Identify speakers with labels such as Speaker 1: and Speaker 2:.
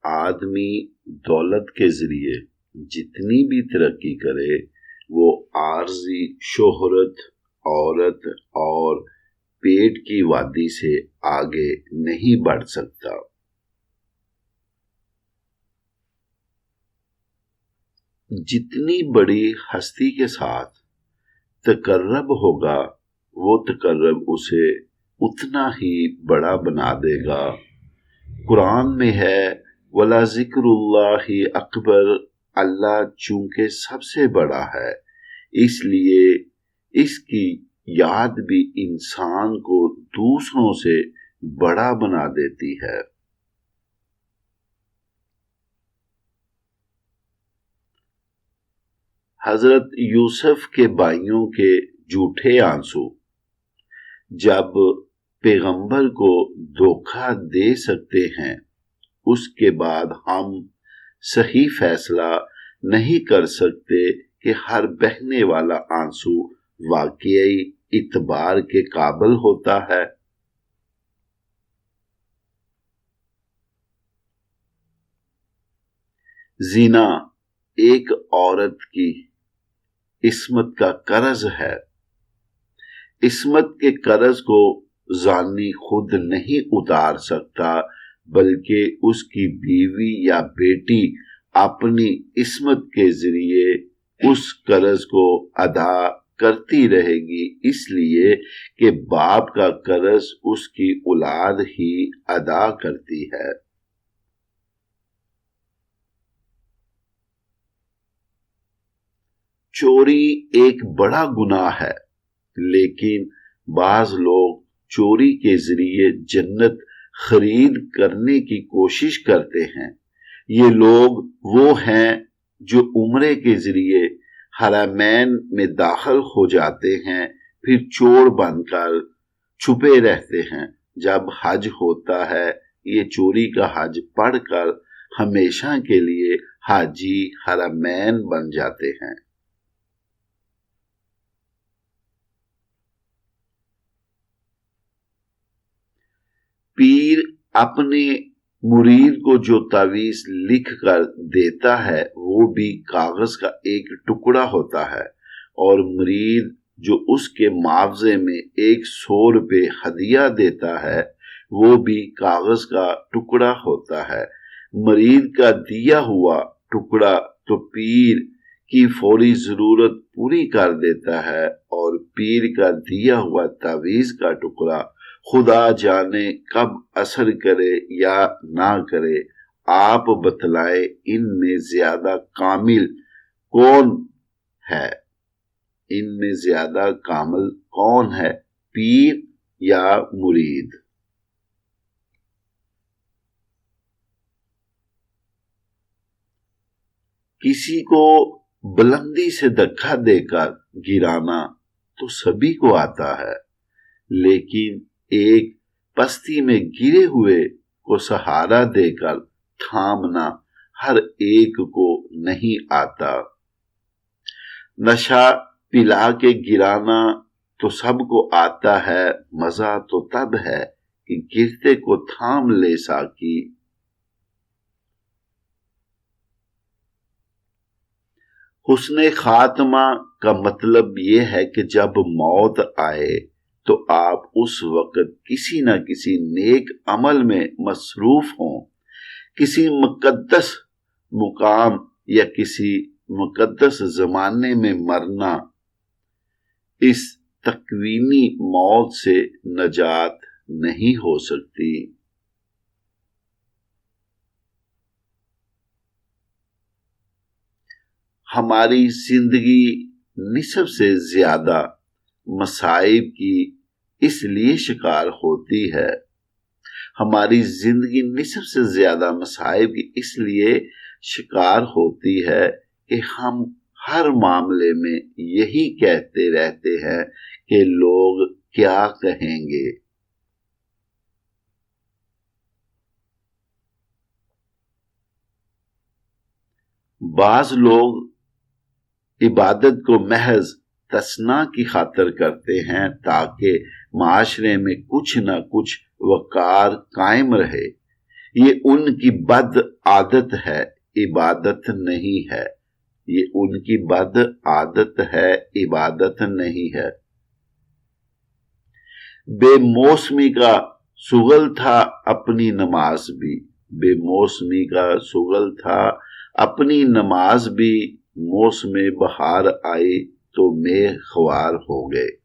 Speaker 1: آدمی دولت کے ذریعے جتنی بھی ترقی کرے وہ عارضی شہرت، عورت اور پیٹ کی وادی سے آگے نہیں بڑھ سکتا۔ جتنی بڑی ہستی کے ساتھ تقرب ہوگا وہ تقرب اسے اتنا ہی بڑا بنا دے گا۔ قرآن میں ہے وَلَذِكْرُ اللَّهِ أَكْبَرُ، اللہ چونکہ سب سے بڑا ہے اس لیے اس کی یاد بھی انسان کو دوسروں سے بڑا بنا دیتی ہے۔ حضرت یوسف کے بھائیوں کے جھوٹے آنسو جب پیغمبر کو دھوکہ دے سکتے ہیں، اس کے بعد ہم صحیح فیصلہ نہیں کر سکتے کہ ہر بہنے والا آنسو واقعی اعتبار کے قابل ہوتا ہے۔ زنا ایک عورت کی عصمت کا قرض ہے۔ عصمت کے قرض کو زانی خود نہیں اتار سکتا بلکہ اس کی بیوی یا بیٹی اپنی عصمت کے ذریعے اس قرض کو ادا کرتی رہے گی، اس لیے کہ باپ کا قرض اس کی اولاد ہی ادا کرتی ہے۔ چوری ایک بڑا گناہ ہے، لیکن بعض لوگ چوری کے ذریعے جنت خرید کرنے کی کوشش کرتے ہیں۔ یہ لوگ وہ ہیں جو عمرے کے ذریعے حرمین میں داخل ہو جاتے ہیں، پھر چور بن کر چھپے رہتے ہیں۔ جب حج ہوتا ہے یہ چوری کا حج پڑھ کر ہمیشہ کے لیے حاجی حرمین بن جاتے ہیں۔ پیر اپنے مرید کو جو تعویذ لکھ کر دیتا ہے وہ بھی کاغذ کا ایک ٹکڑا ہوتا ہے، اور مرید جو اس کے معاوضے میں 100 روپے ہدیہ دیتا ہے وہ بھی کاغذ کا ٹکڑا ہوتا ہے۔ مرید کا دیا ہوا ٹکڑا تو پیر کی فوری ضرورت پوری کر دیتا ہے، اور پیر کا دیا ہوا تعویذ کا ٹکڑا خدا جانے کب اثر کرے یا نہ کرے۔ آپ بتلائیں ان میں زیادہ کامل کون ہے؟ ان میں زیادہ کامل کون ہے، پیر یا مرید؟ کسی کو بلندی سے دھکا دے کر گرانا تو سبھی کو آتا ہے، لیکن ایک پستی میں گرے ہوئے کو سہارا دے کر تھامنا ہر ایک کو نہیں آتا۔ نشہ پلا کے گرانا تو سب کو آتا ہے، مزہ تو تب ہے کہ گرتے کو تھام لے ساکی۔ حسن خاتمہ کا مطلب یہ ہے کہ جب موت آئے تو آپ اس وقت کسی نہ کسی نیک عمل میں مصروف ہوں۔ کسی مقدس مقام یا کسی مقدس زمانے میں مرنا اس تکوینی موت سے نجات نہیں ہو سکتی۔ ہماری زندگی نصف سے زیادہ مصائب کی اس لیے شکار ہوتی ہے، ہماری زندگی نصف سے زیادہ مصائب کی اس لیے شکار ہوتی ہے کہ ہم ہر معاملے میں یہی کہتے رہتے ہیں کہ لوگ کیا کہیں گے۔ بعض لوگ عبادت کو محض تسنا کی خاطر کرتے ہیں تاکہ معاشرے میں کچھ نہ کچھ وقار قائم رہے۔ یہ ان کی بد عادت ہے، عبادت نہیں ہے۔ یہ ان کی بد عادت ہے، عبادت نہیں ہے۔ بے موسمی کا شغل تھا اپنی نماز بھی، بے موسمی کا شغل تھا اپنی نماز بھی، موسم بہار آئی تو میغ خوار ہو گئے۔